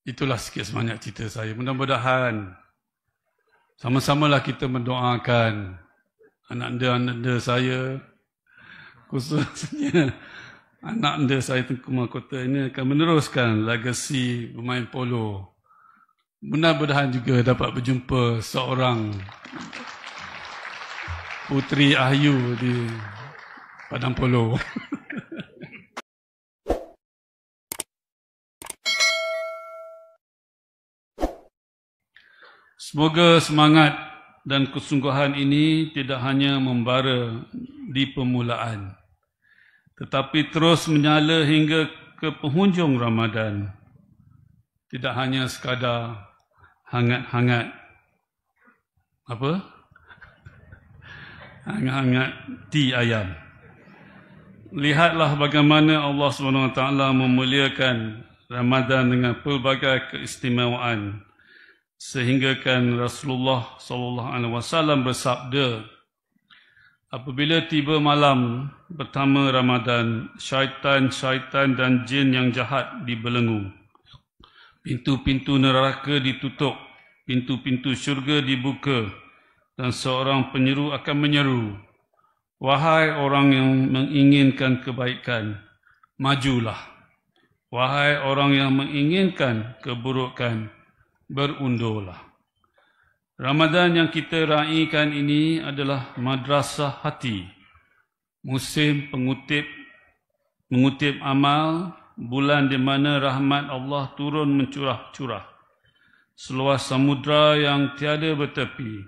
Itulah sikit sebanyak cerita saya. Mudah-mudahan sama-samalah kita mendoakan anak-anak saya, khususnya anak saya Tengku Mahkota ini akan meneruskan legasi bermain polo. Mudah-mudahan juga dapat berjumpa seorang puteri Ayu di padang polo. Semoga semangat dan kesungguhan ini tidak hanya membara di permulaan, tetapi terus menyala hingga ke penghujung Ramadan. Tidak hanya sekadar hangat-hangat hangat-hangat ti ayam. Lihatlah bagaimana Allah SWT memuliakan Ramadan dengan pelbagai keistimewaan, sehinggakan Rasulullah SAW bersabda, apabila tiba malam pertama Ramadan, syaitan-syaitan dan jin yang jahat dibelenggu. Pintu-pintu neraka ditutup, pintu-pintu syurga dibuka, dan seorang penyeru akan menyeru, wahai orang yang menginginkan kebaikan, majulah. Wahai orang yang menginginkan keburukan, berundurlah. Ramadan yang kita raikan ini adalah madrasah hati, musim mengutip amal, bulan di mana rahmat Allah turun mencurah-curah, seluas samudra yang tiada bertepi.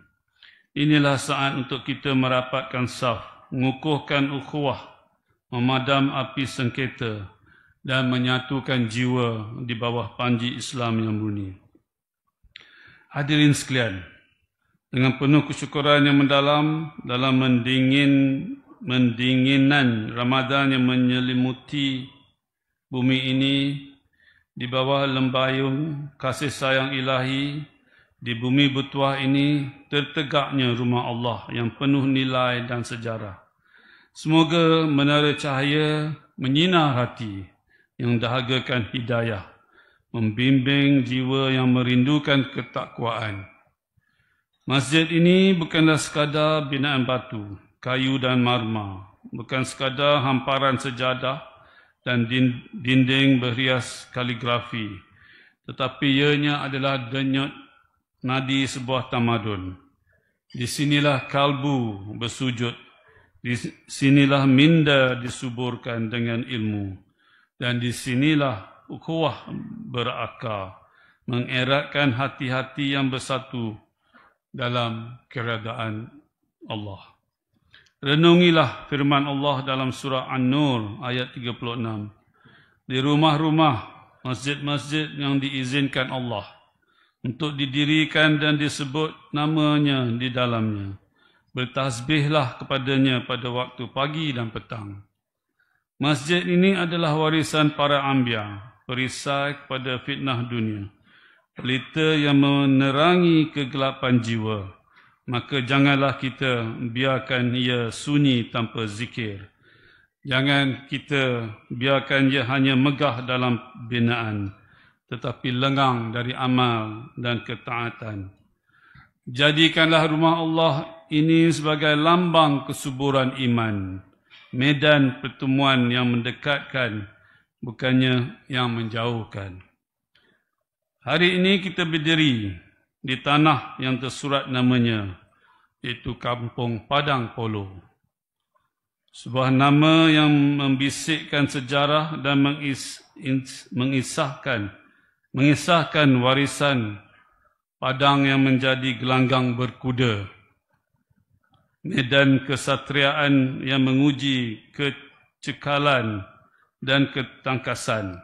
Inilah saat untuk kita merapatkan saf, mengukuhkan ukhuwah, memadam api sengketa, dan menyatukan jiwa di bawah panji Islam yang murni. Hadirin sekalian, dengan penuh kesyukuran yang mendalam dalam mendinginan Ramadan yang menyelimuti bumi ini, di bawah lembayung kasih sayang ilahi, di bumi bertuah ini tertegaknya rumah Allah yang penuh nilai dan sejarah. Semoga menara cahaya menyinar hati yang dahagakan hidayah, membimbing jiwa yang merindukan ketakwaan. Masjid ini bukanlah sekadar binaan batu, kayu dan marmar, bukan sekadar hamparan sejadah dan dinding berhias kaligrafi, tetapi ianya adalah denyut nadi sebuah tamadun. Di sinilah kalbu bersujud, di sinilah minda disuburkan dengan ilmu, dan di sinilah ukhuwah berakar, mengeratkan hati-hati yang bersatu dalam keredaan Allah. Renungilah firman Allah dalam surah An-Nur ayat 36. Di rumah-rumah, masjid-masjid yang diizinkan Allah untuk didirikan dan disebut namanya di dalamnya, bertasbihlah kepadanya pada waktu pagi dan petang. Masjid ini adalah warisan para anbiya, perisai kepada fitnah dunia, pelita yang menerangi kegelapan jiwa. Maka janganlah kita biarkan ia sunyi tanpa zikir. Jangan kita biarkan ia hanya megah dalam binaan, tetapi lengang dari amal dan ketaatan. Jadikanlah rumah Allah ini sebagai lambang kesuburan iman, medan pertemuan yang mendekatkan, bukannya yang menjauhkan. Hari ini kita berdiri di tanah yang tersurat namanya, iaitu Kampung Padang Polo. Sebuah nama yang membisikkan sejarah dan mengisahkan warisan padang yang menjadi gelanggang berkuda, medan kesatriaan yang menguji kecekalan dan ketangkasan.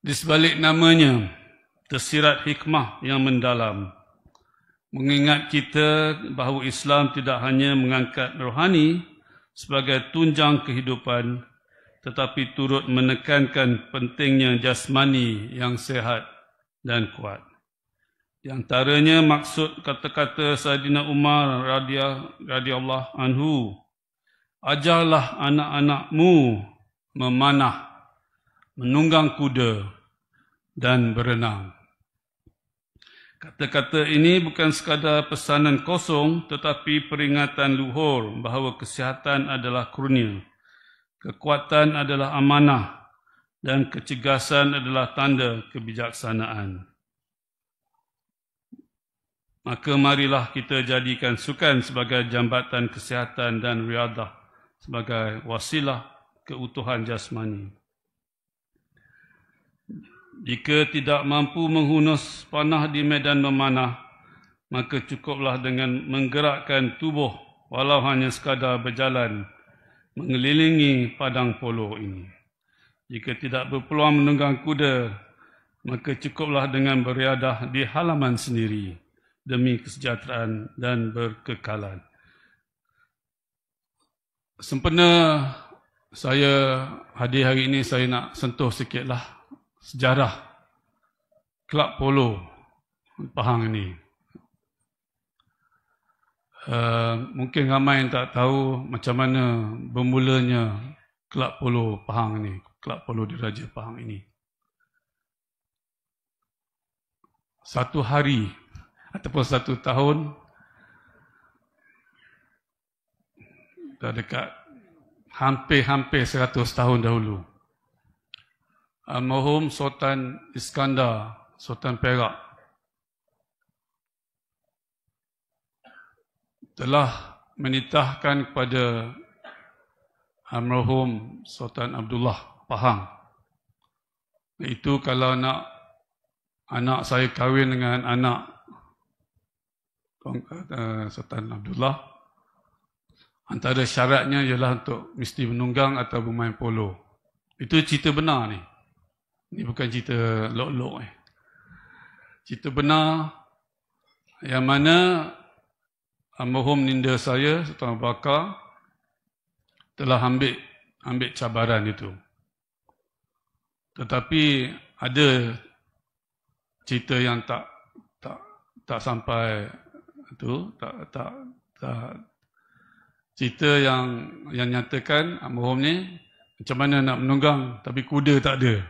Di sebalik namanya tersirat hikmah yang mendalam, mengingat kita bahawa Islam tidak hanya mengangkat rohani sebagai tunjang kehidupan, tetapi turut menekankan pentingnya jasmani yang sehat dan kuat. Di antaranya maksud kata-kata Saidina Umar radhiyallahu anhu, ajarlah anak-anakmu memanah, menunggang kuda, dan berenang. Kata-kata ini bukan sekadar pesanan kosong tetapi peringatan luhur bahawa kesihatan adalah kurnia, kekuatan adalah amanah dan kecergasan adalah tanda kebijaksanaan. Maka marilah kita jadikan sukan sebagai jambatan kesihatan dan riadah sebagai wasilah keutuhan jasmani. Jika tidak mampu menghunus panah di medan memanah, maka cukuplah dengan menggerakkan tubuh walau hanya sekadar berjalan mengelilingi padang polo ini. Jika tidak berpeluang menunggang kuda, maka cukuplah dengan beriadah di halaman sendiri demi kesejahteraan dan berkekalan. Sempena saya hadir hari ini, saya nak sentuh sikitlah sejarah kelab polo Pahang ini. Mungkin ramai yang tak tahu macam mana bermulanya kelab polo Pahang ini, kelab polo Diraja Pahang ini. Satu hari ataupun satu tahun, dah dekat hampir 100 tahun dahulu, Almarhum Sultan Iskandar, Sultan Perak, telah menitahkan kepada Almarhum Sultan Abdullah Pahang, iaitu kalau nak anak saya kahwin dengan anak Sultan Abdullah, antara syaratnya ialah untuk mesti menunggang atau bermain polo. Itu cerita benar ni. Ini bukan cerita lok-lok. Cerita benar yang mana almarhum ninda saya, Sultan Abu Bakar, telah ambil cabaran itu. Tetapi ada cerita yang tak sampai itu, tak cerita yang nyatakan almarhum ni macam mana nak menunggang tapi kuda tak ada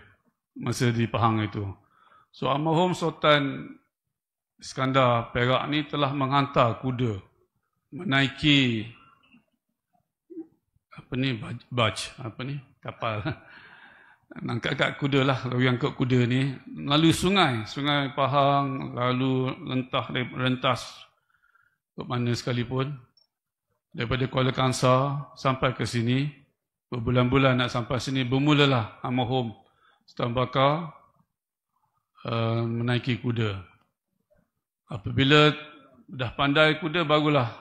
masa di Pahang itu. So almarhum Sultan Iskandar Perak ni telah menghantar kuda menaiki kapal. Angkat kuda lah, lalu angkat kuda ni melalui sungai Pahang, lalu rentas ke mana sekalipun, daripada Kuala Kangsar sampai ke sini, berbulan-bulan nak sampai sini. Bermulalah almarhum Sultan Bakar menaiki kuda. Apabila dah pandai kuda, barulah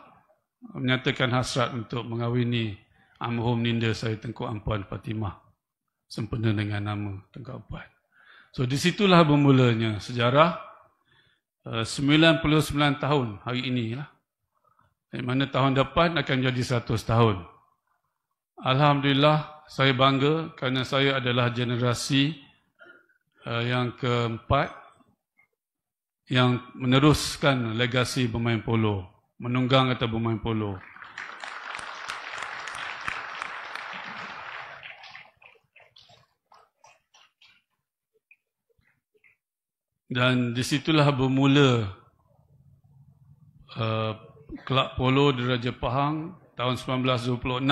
menyatakan hasrat untuk mengahwini almarhum ninda saya Tengku Ampuan Fatimah, sempena dengan nama Tengku Ampuan. So di situlah bermulanya sejarah 99 tahun hari ini lah. Di mana tahun depan akan jadi 100 tahun. Alhamdulillah, saya bangga kerana saya adalah generasi yang keempat yang meneruskan legasi bermain polo, menunggang atau bermain polo. Dan disitulah bermula kelab polo Diraja Pahang tahun 1926.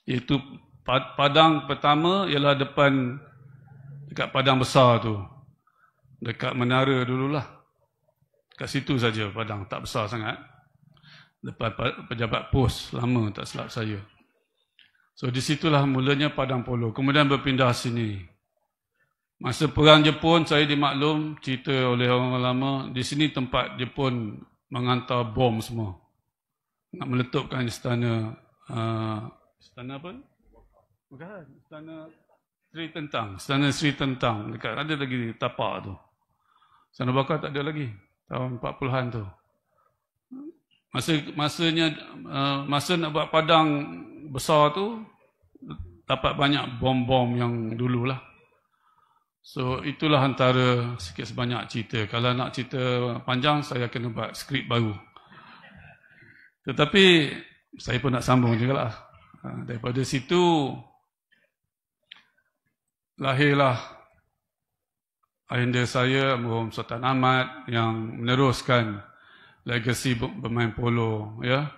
Iaitu padang pertama ialah dekat padang besar tu. Dekat menara dululah. Kat situ saja padang, tak besar sangat. Depan pejabat pos lama, tak silap saya. So di situlah mulanya padang polo. Kemudian berpindah sini. Masa perang Jepun, saya dimaklum, cerita oleh orang lama, di sini tempat Jepun menghantar bom semua. Nak meletupkan istana apa? Bukan, istana Sri Tentang. Istana Sri Tentang. Dekat, ada lagi tapak tu. Istana Bakar tak ada lagi. Tahun 40-an tu. Masa nak buat padang besar tu, dapat banyak bom-bom yang dululah. So itulah antara sikit sebanyak cerita. Kalau nak cerita panjang, saya kena buat skrip baru. Tetapi saya pun nak sambung juga lah. Daripada situ lahirlah ayahanda saya, almarhum Sultan Ahmad, yang meneruskan legasi bermain polo, ya,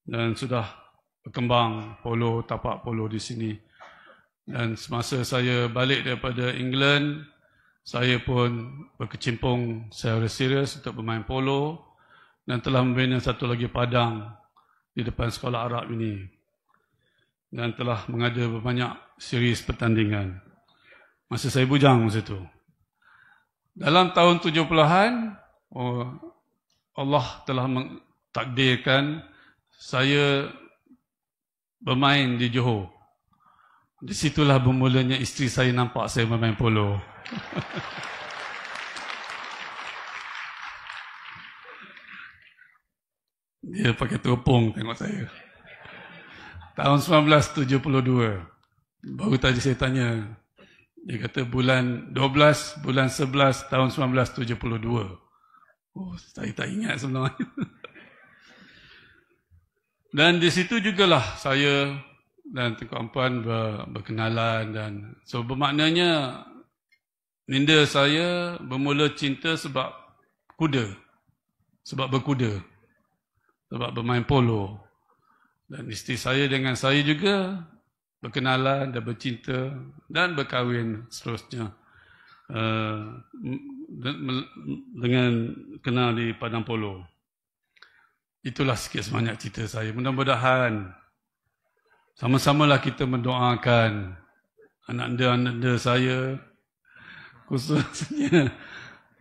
dan sudah berkembang polo, tapak polo di sini. Dan semasa saya balik daripada England, saya pun berkecimpung secara serius untuk bermain polo dan telah membina satu lagi padang di depan sekolah Arab ini dan telah mengada banyak series pertandingan. Masa saya bujang masa itu. Dalam tahun 70-an, Allah telah mentakdirkan saya bermain di Johor. Di situlah bermulanya isteri saya nampak saya bermain polo. Dia pakai teropong tengok saya. Tahun 1972. Baru tadi saya tanya. Dia kata bulan 12, bulan 11 tahun 1972. Oh, saya tak ingat sebenarnya. Dan di situ jugalah saya dan Tengku Ampuan berkenalan dan so bermaknanya minda saya bermula cinta sebab kuda, sebab berkuda, sebab bermain polo. Dan isteri saya dengan saya juga berkenalan dan bercinta dan berkahwin seterusnya dengan kenal di padang polo. Itulah sikit sebanyak cerita saya. Mudah-mudahan sama-samalah kita mendoakan anak-anak saya, khususnya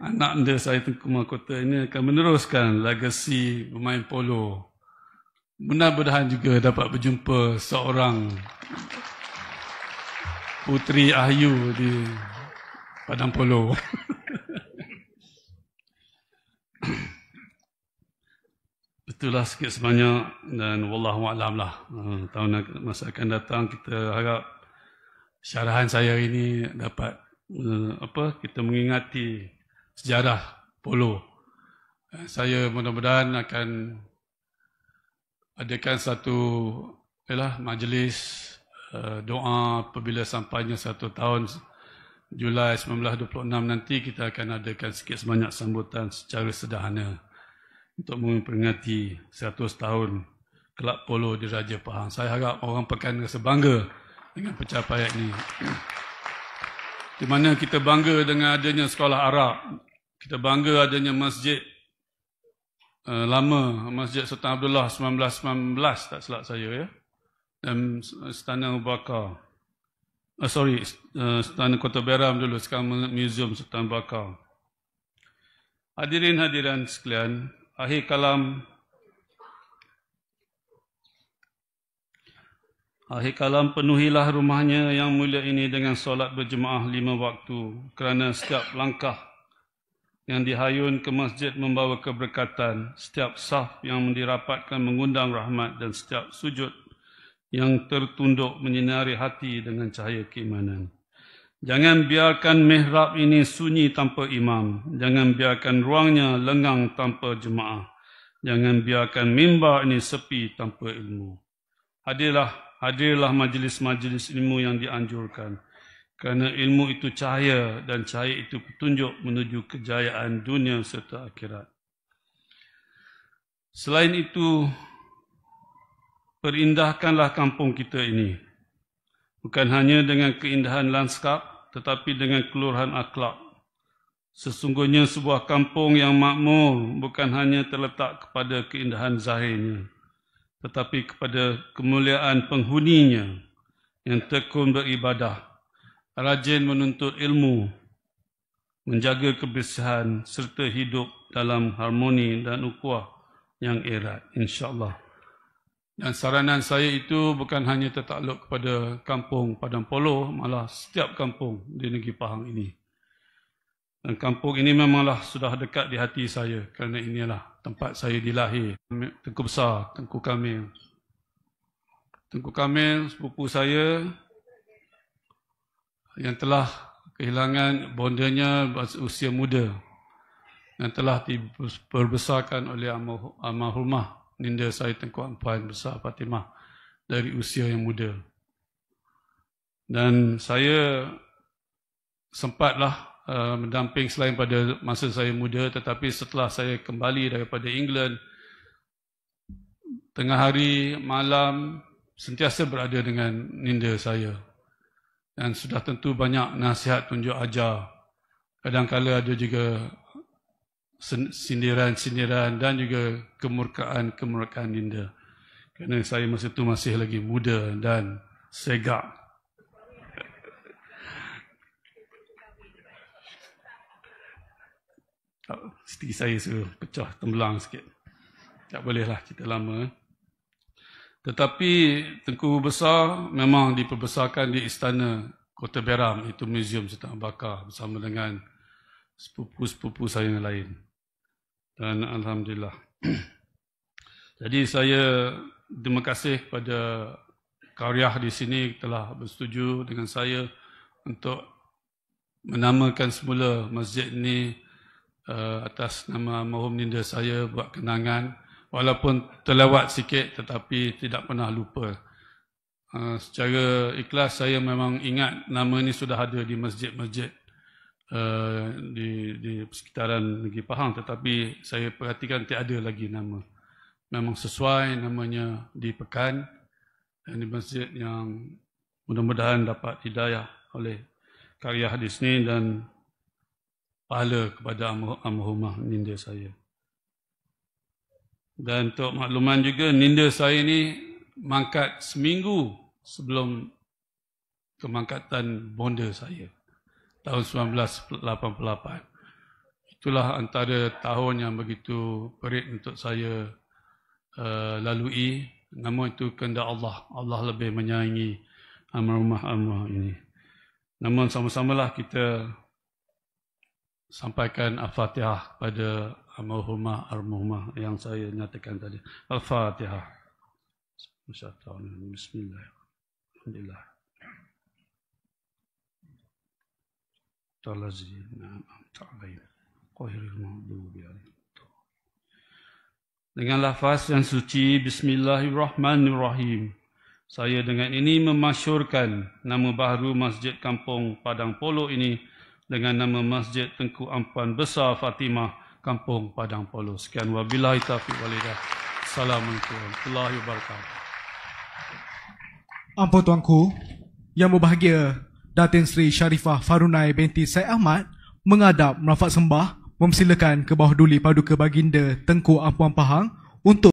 anak-anak saya Tengku Mahkota ini akan meneruskan legasi bermain polo. Mudah-mudahan juga dapat berjumpa seorang puteri Ahyu di padang polo. Itulah sikit sebanyak dan wallahu a'lam lah. Tahun masa akan datang kita harap syarahan saya ini dapat kita mengingati sejarah polo. Saya mudah-mudahan akan adakan satu majlis doa apabila sampainya 1 tahun Julai 1926 nanti kita akan adakan sikit sebanyak sambutan secara sederhana untuk memperingati 100 tahun kelab polo di Raja Pahang. Saya harap orang Pekan rasa bangga dengan pencapaian ini. Di mana kita bangga dengan adanya sekolah Arab, kita bangga adanya masjid lama, Masjid Sultan Abdullah 1919 tak silap saya, ya, dan Istana Abu Bakar. Istana Kota Beram dulu, sekarang Museum Sultan Abu Bakar. Hadirin-hadiran sekalian, akhir kalam penuhilah rumahnya yang mulia ini dengan solat berjemaah 5 waktu, kerana setiap langkah yang dihayun ke masjid membawa keberkatan, setiap saf yang dirapatkan mengundang rahmat dan setiap sujud yang tertunduk menyinari hati dengan cahaya keimanan. Jangan biarkan mihrab ini sunyi tanpa imam. Jangan biarkan ruangnya lengang tanpa jemaah. Jangan biarkan mimbar ini sepi tanpa ilmu. Hadirlah majlis-majlis ilmu yang dianjurkan. Kerana ilmu itu cahaya dan cahaya itu petunjuk menuju kejayaan dunia serta akhirat. Selain itu, perindahkanlah kampung kita ini. Bukan hanya dengan keindahan lanskap, tetapi dengan keluhuran akhlak. Sesungguhnya sebuah kampung yang makmur bukan hanya terletak kepada keindahan zahirnya, tetapi kepada kemuliaan penghuninya yang tekun beribadah, rajin menuntut ilmu, menjaga kebersihan serta hidup dalam harmoni dan ukhuwah yang erat, insya-Allah. Dan saranan saya itu bukan hanya tertakluk kepada kampung Padang Polo, malah setiap kampung di negeri Pahang ini. Dan kampung ini memanglah sudah dekat di hati saya, kerana inilah tempat saya dilahir. Tengku Besar, Tengku Kamil. Tengku Kamil, sepupu saya yang telah kehilangan bondanya usia muda dan telah diperbesarkan oleh almarhumah Ninda saya Tengku Ampuan Besar Fatimah dari usia yang muda. Dan saya sempatlah mendamping selain pada masa saya muda, tetapi setelah saya kembali daripada England, tengah hari, malam, sentiasa berada dengan minda saya. Dan sudah tentu banyak nasihat tunjuk ajar. Kadang-kala ada juga sindiran-sindiran dan juga kemurkaan minda. Kerana saya masa itu masih lagi muda dan segak. Stigi saya suruh pecah tembelang sikit. Tak bolehlah kita lama. Tetapi Tengku Besar memang diperbesarkan di Istana Kota Beram, itu Museum Sultan Abu Bakar bersama dengan sepupu-sepupu saya yang lain. Dan Alhamdulillah. Jadi saya terima kasih kepada Qaryah di sini telah bersetuju dengan saya untuk menamakan semula masjid ini atas nama almarhum minda saya buat kenangan. Walaupun terlewat sikit tetapi tidak pernah lupa. Secara ikhlas saya memang ingat nama ini sudah ada di masjid-masjid di sekitaran Negeri Pahang, tetapi saya perhatikan tiada lagi nama. Memang sesuai namanya di Pekan dan di masjid yang mudah-mudahan dapat hidayah oleh Qaryah di sini dan pahala kepada almarhumah minda saya. Dan untuk makluman juga, minda saya ni mangkat seminggu sebelum kemangkatan bonda saya tahun 1988. Itulah antara tahun yang begitu perit untuk saya lalui. Namun itu kehendak Allah. Allah lebih menyayangi almarhumah ini. Namun sama-samalah kita sampaikan Al-Fatihah pada almarhumah yang saya nyatakan tadi. Al-Fatihah. Bismillahirrahmanirrahim. Dengan lafaz yang suci Bismillahirrahmanirrahim, saya dengan ini memasyurkan nama baharu Masjid Kampung Padang Polo ini dengan nama Masjid Tengku Ampuan Besar Fatimah Kampung Padang Polo. Sekian, wabillahi taufiq wal hidayah. Assalamualaikum warahmatullahi wabarakatuh. Ampun Tuanku, yang berbahagia Datin Sri Sharifah Farunai binti Syed Ahmad mengadap merafat sembah mempersilakan ke bawah duli Paduka Baginda Tengku Ampuan Pahang untuk